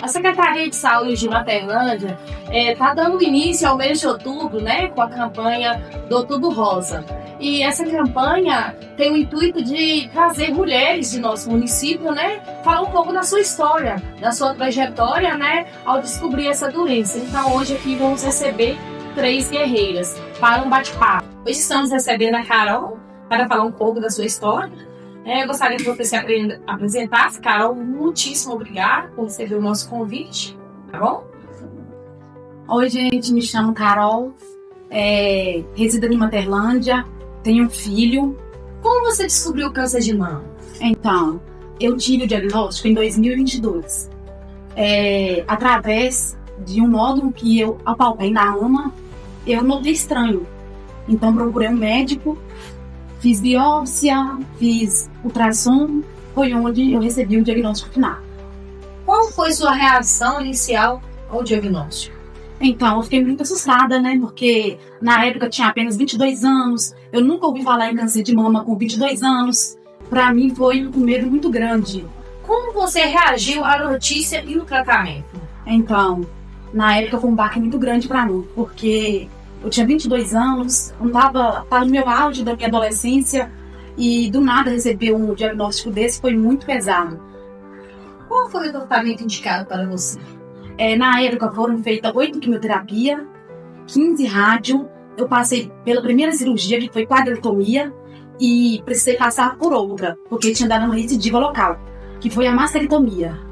A Secretaria de Saúde de Materlândia está dando início ao mês de outubro, né, com a campanha do Outubro Rosa. E essa campanha tem o intuito de trazer mulheres de nosso município, né, falar um pouco da sua história, da sua trajetória, né, ao descobrir essa doença. Então hoje aqui vamos receber 3 guerreiras para um bate-papo. Hoje estamos recebendo a Carol para falar um pouco da sua história. Eu gostaria que você se apresentasse. Carol, muitíssimo obrigada por receber o nosso convite, tá bom? Oi, gente, me chamo Carol, resido em Materlândia, tenho um filho. Como você descobriu o câncer de mama? Então, eu tive o diagnóstico em 2022, através de um nódulo que eu apalpei na mama, eu notei estranho. Então, procurei um médico, fiz biópsia, fiz ultrassom, foi onde eu recebi o diagnóstico final. Qual foi sua reação inicial ao diagnóstico? Então, eu fiquei muito assustada, né? Porque na época eu tinha apenas 22 anos, eu nunca ouvi falar em câncer de mama com 22 anos. Para mim foi um medo muito grande. Como você reagiu à notícia e no tratamento? Então, na época foi um baque muito grande para mim, porque eu tinha 22 anos, estava no meu auge da minha adolescência e do nada receber um diagnóstico desse foi muito pesado. Qual foi o tratamento indicado para você? Na época foram feitas 8 quimioterapias, 15 rádio. Eu passei pela primeira cirurgia, que foi quadrilectomia, e precisei passar por outra, porque tinha dado uma recidiva local, que foi a mastectomia.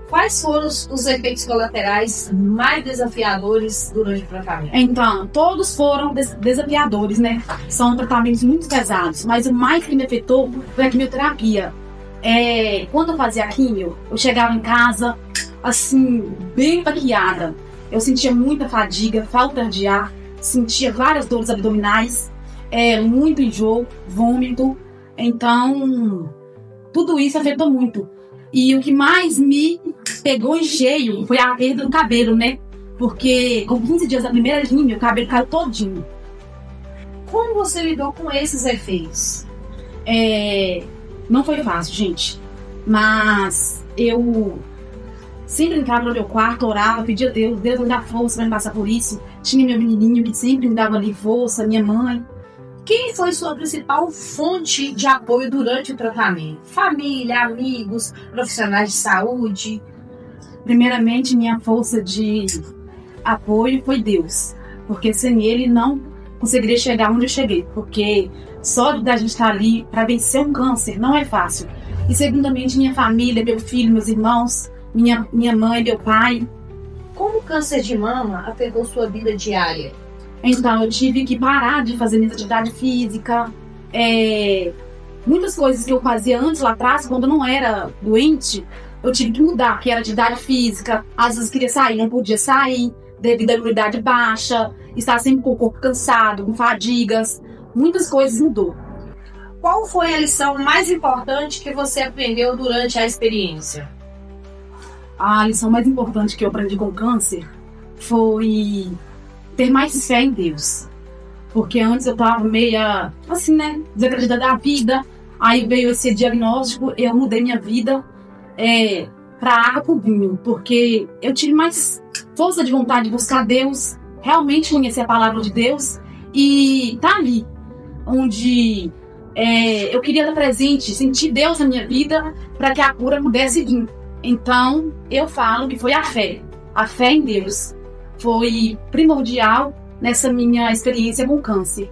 Quais foram os efeitos colaterais mais desafiadores durante o tratamento? Então, todos foram desafiadores, né? São tratamentos muito pesados, mas o mais que me afetou foi a quimioterapia. Quando eu fazia a quimio, eu chegava em casa, assim, bem baqueada. Eu sentia muita fadiga, falta de ar, sentia várias dores abdominais, muito enjoo, vômito. Então, tudo isso afetou muito. E o que mais me pegou em cheio foi a perda do cabelo, né? Porque com 15 dias da primeira quimio, o cabelo caiu todinho. Como você lidou com esses efeitos? Não foi fácil, gente. Mas eu sempre entrava no meu quarto, orava, pedia a Deus me dá força para me passar por isso. Tinha meu menininho que sempre me dava ali força, minha mãe. Quem foi sua principal fonte de apoio durante o tratamento? Família, amigos, profissionais de saúde? Primeiramente, minha força de apoio foi Deus. Porque sem Ele não conseguiria chegar onde eu cheguei. Porque só da gente estar ali para vencer um câncer não é fácil. E segundamente, minha família, meu filho, meus irmãos, minha mãe, meu pai. Como o câncer de mama afetou sua vida diária? Então, eu tive que parar de fazer minha atividade física. Muitas coisas que eu fazia antes, lá atrás, quando eu não era doente, eu tive que mudar, que era atividade física. Às vezes queria sair, não podia sair, devido à imunidade baixa, estar sempre com o corpo cansado, com fadigas. Muitas coisas mudou. Qual foi a lição mais importante que você aprendeu durante a experiência? A lição mais importante que eu aprendi com o câncer foi ter mais fé em Deus. Porque antes eu tava meia, assim, né, desacreditada da vida. Aí veio esse diagnóstico, eu mudei minha vida pra água pro vinho. Porque eu tive mais força de vontade de buscar Deus, realmente conhecer a palavra de Deus. E tá ali, onde eu queria estar presente, sentir Deus na minha vida, para que a cura pudesse vir. Então, eu falo que foi a fé em Deus. Foi primordial nessa minha experiência com câncer.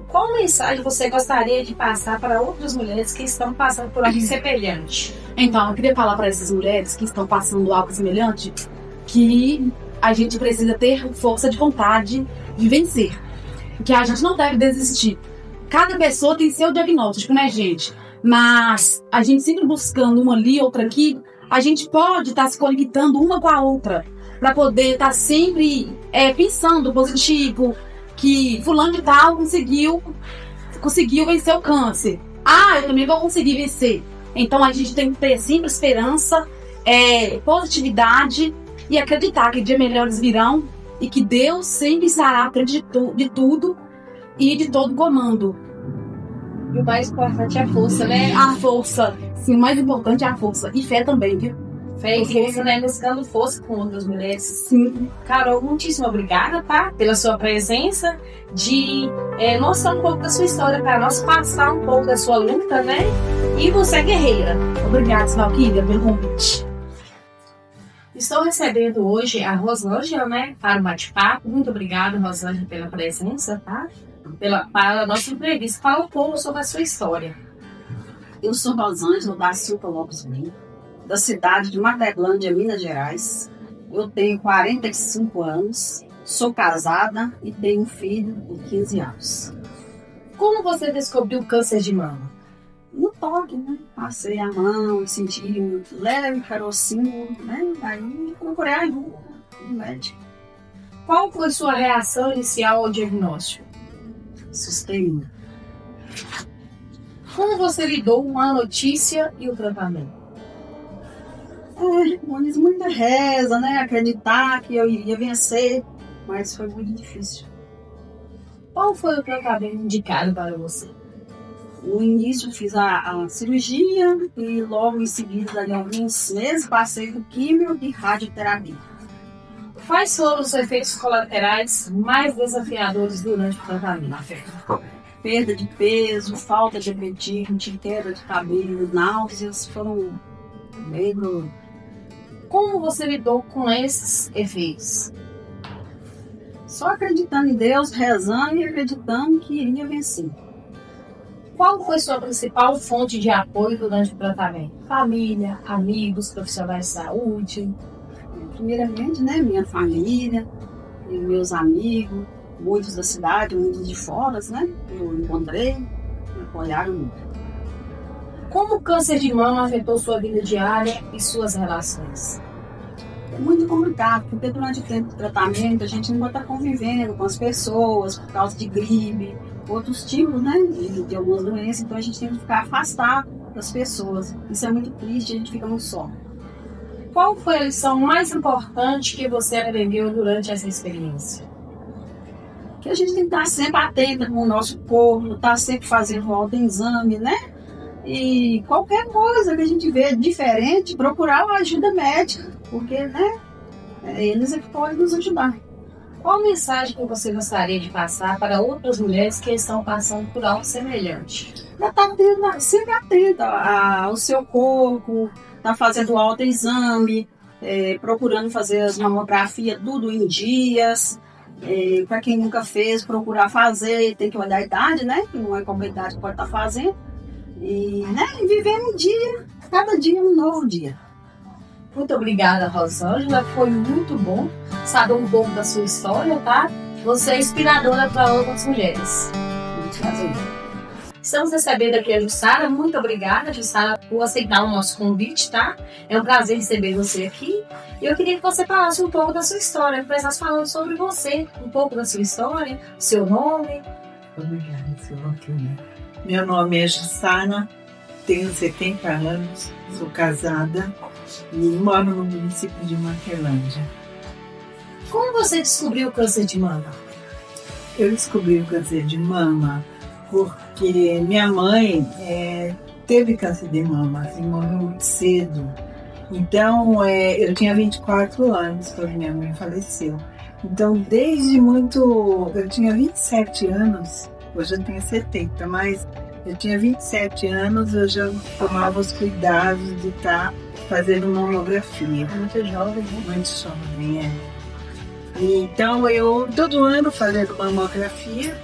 Qual mensagem você gostaria de passar para outras mulheres que estão passando por algo semelhante? Então, eu queria falar para essas mulheres que estão passando algo semelhante que a gente precisa ter força de vontade de vencer. Que a gente não deve desistir. Cada pessoa tem seu diagnóstico, né, gente? Mas a gente sempre buscando uma ali, outra aqui, a gente pode estar se conectando uma com a outra, para poder estar sempre pensando positivo, que fulano de tal conseguiu vencer o câncer. Eu também vou conseguir vencer. Então a gente tem que ter sempre esperança, positividade e acreditar que dias melhores virão e que Deus sempre estará à frente de tudo e de todo comando. E o mais importante é a força, né? A força. Sim, o mais importante é a força. E fé também, viu? Fé e força, né? Buscando força com outras mulheres. Sim. Carol, muitíssimo obrigada, tá? Pela sua presença, de mostrar um pouco da sua história para nós, passar um pouco da sua luta, né? E você é guerreira. Obrigada, Valquíria, pelo convite. Estou recebendo hoje a Rosângela, né? Para o bate-papo. Muito obrigada, Rosângela, pela presença, tá? Para a nossa entrevista. Fala um pouco sobre a sua história. Eu sou Rosângela da Silva Lopes Lima, da cidade de Mateblândia, Minas Gerais. Eu tenho 45 anos, sou casada e tenho um filho de 15 anos. Como você descobriu o câncer de mama? No toque, né? Passei a mão, senti um leve carocinho, né? Aí procurei ajuda do médico. Qual foi sua reação inicial ao diagnóstico? Assustei muito. Como você lidou com a notícia e o tratamento? Muita reza, né? Acreditar que eu iria vencer, mas foi muito difícil. Qual foi o tratamento indicado para você? No início fiz a cirurgia e logo em seguida, de alguns meses, passei por químio e radioterapia. Quais foram os efeitos colaterais mais desafiadores durante o tratamento? Perda de peso, falta de apetite, queda de cabelo, náuseas, foram meio... Como você lidou com esses efeitos? Só acreditando em Deus, rezando e acreditando que iria vencer. Qual foi sua principal fonte de apoio durante o tratamento? Família, amigos, profissionais de saúde? Primeiramente, né, minha família, e meus amigos, muitos da cidade, muitos de fora, né? Eu encontrei, me apoiaram muito. Como o câncer de mama afetou sua vida diária e suas relações? É muito complicado, porque durante o tempo do tratamento a gente não está convivendo com as pessoas por causa de gripe, outros tipos, né, de algumas doenças, então a gente tem que ficar afastado das pessoas. Isso é muito triste, a gente fica muito só. Qual foi a lição mais importante que você aprendeu durante essa experiência? Que a gente tem que estar sempre atenta com o nosso corpo, estar sempre fazendo autoexame, né? E qualquer coisa que a gente vê diferente, procurar uma ajuda médica, porque, né, eles é que podem nos ajudar. Qual mensagem que você gostaria de passar para outras mulheres que estão passando por algo semelhante? Estar sempre atenta ao seu corpo, estar fazendo autoexame, procurando fazer as mamografias tudo em dias. Para quem nunca fez, procurar fazer, tem que olhar a idade, né? Que não é qualquer idade que pode estar fazendo. E, né, viver um dia, cada dia um novo dia. Muito obrigada, Rosângela. Foi muito bom saber um pouco da sua história, tá? Você é inspiradora para outras mulheres. Muito prazer. Estamos recebendo aqui a Jussara. Muito obrigada, Jussara, por aceitar o nosso convite, tá? É um prazer receber você aqui. E eu queria que você falasse um pouco da sua história, começasse falando sobre você, um pouco da sua história, seu nome. Obrigada, Silvana. Meu nome é Jussara, tenho 70 anos, sou casada e moro no município de Maquelândia. Como você descobriu o câncer de mama? Eu descobri o câncer de mama porque minha mãe teve câncer de mama, assim, morreu muito cedo. Então, eu tinha 24 anos quando minha mãe faleceu. Então, desde muito... Eu tinha 27 anos, hoje eu tenho 70, mas eu tinha 27 anos, eu já tomava os cuidados de estar fazendo mamografia. Muito jovem, né? Muito jovem, Então, eu todo ano fazendo mamografia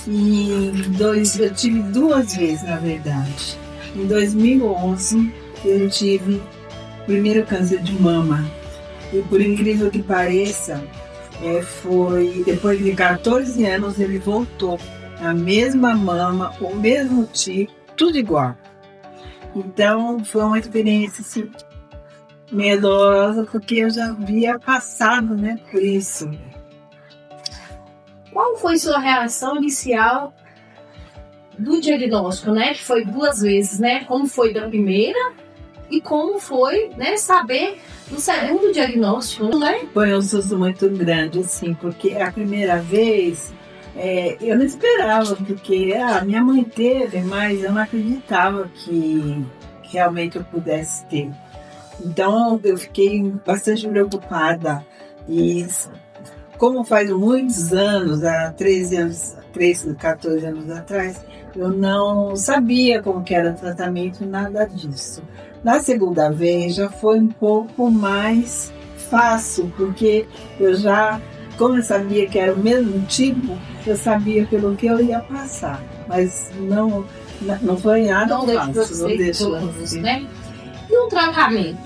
e eu tive 2 vezes, na verdade. Em 2011, eu tive o primeiro câncer de mama. E por incrível que pareça, foi depois de 14 anos ele voltou. A mesma mama, o mesmo tipo, tudo igual. Então foi uma experiência assim, meio dolorosa, porque eu já havia passado, né, por isso. Qual foi sua reação inicial do diagnóstico, né? Que foi 2 vezes, né? Como foi da primeira e como foi, né, saber do segundo diagnóstico, né? Foi um susto muito grande, assim, porque a primeira vez eu não esperava, porque minha mãe teve, mas eu não acreditava que realmente eu pudesse ter. Então eu fiquei bastante preocupada. E como faz muitos anos, há 14 anos atrás, eu não sabia como que era o tratamento, nada disso. Na segunda vez já foi um pouco mais fácil, porque como eu sabia que era o mesmo tipo, eu sabia pelo que eu ia passar. Mas não foi nada fácil. Né? E o tratamento?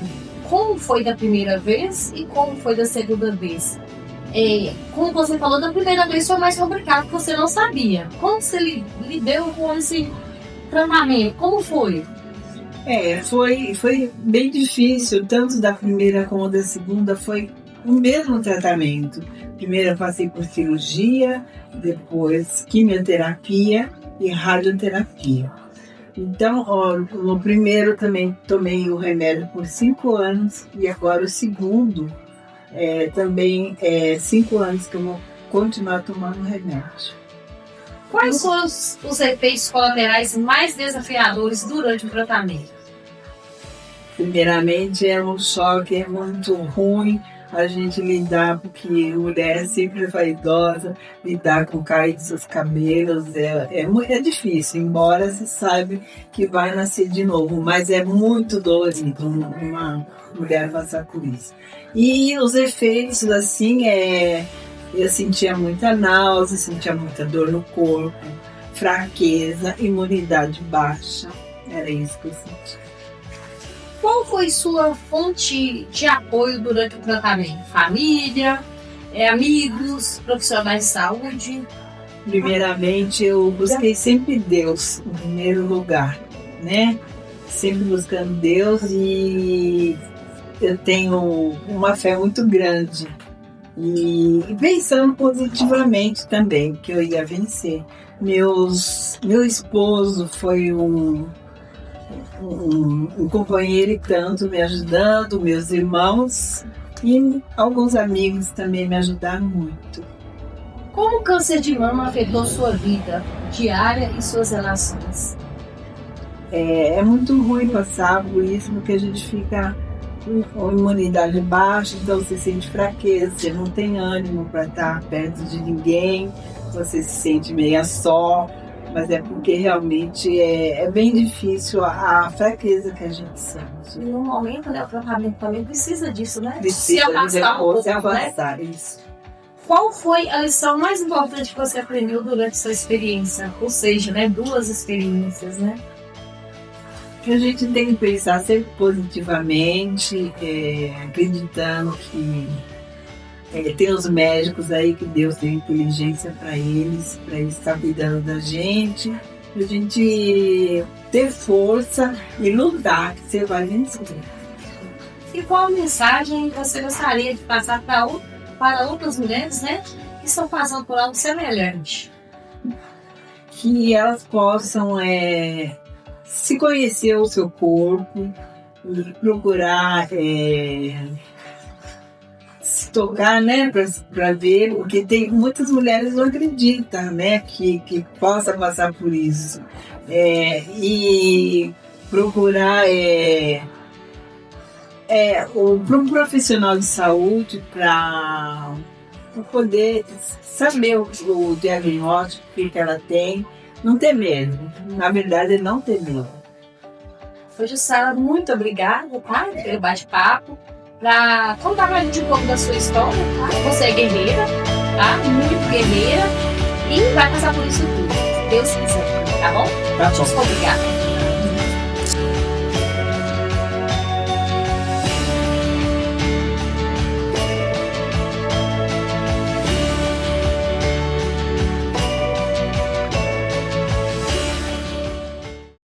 Como foi da primeira vez e como foi da segunda vez? Como você falou, da primeira vez foi mais complicado, porque você não sabia. Como você lidou com esse tratamento? Como foi? Foi bem difícil, tanto da primeira como da segunda, foi o mesmo tratamento. Primeiro eu passei por cirurgia, depois quimioterapia e radioterapia. Então, no primeiro também tomei o remédio por 5 anos e agora o segundo também 5 anos que eu vou continuar tomando o remédio. Quais foram os efeitos colaterais mais desafiadores durante o tratamento? Primeiramente, é um choque muito ruim a gente lidar, porque mulher é sempre vaidosa, lidar com o cair dos seus cabelos é difícil, embora se saiba que vai nascer de novo, mas é muito dolorido uma mulher passar por isso. E os efeitos, assim, eu sentia muita náusea, sentia muita dor no corpo, fraqueza, imunidade baixa, era isso que eu sentia. Qual foi sua fonte de apoio durante o tratamento? Família, amigos, profissionais de saúde? Primeiramente, eu busquei sempre Deus em primeiro lugar, né? Sempre buscando Deus, e eu tenho uma fé muito grande. E pensando positivamente também, que eu ia vencer. Meu esposo foi um companheiro e tanto me ajudando, meus irmãos e alguns amigos também me ajudaram muito. Como o câncer de mama afetou sua vida diária e suas relações? É muito ruim passar por isso, porque a gente fica com imunidade baixa, então você sente fraqueza, você não tem ânimo para estar perto de ninguém, você se sente meio só. Mas é porque realmente é bem difícil a fraqueza que a gente sente. E no momento, né, o tratamento também precisa disso, né? Precisa se afastar, né? Isso. Qual foi a lição mais importante que você aprendeu durante sua experiência? Ou seja, né, 2 experiências, né? A gente tem que pensar sempre positivamente, acreditando que tem os médicos aí que Deus tem inteligência para eles estar cuidando da gente, pra gente ter força e lutar, que você vai vencer. E qual mensagem você gostaria de passar para outras mulheres, né, que estão passando por algo semelhante? Que elas possam se conhecer o seu corpo e procurar se tocar, né, para ver, porque tem muitas mulheres não acreditam, né, que possa passar por isso, e procurar um profissional de saúde para poder saber o diagnóstico que ela tem, não ter medo, na verdade não ter medo. Jussara, muito obrigada, tá, pelo bate-papo. Para contar mais um pouco da sua história, tá? Você é guerreira, tá? Muito guerreira, e vai passar por isso tudo, se Deus quiser, tá bom? Tá bom. Obrigada.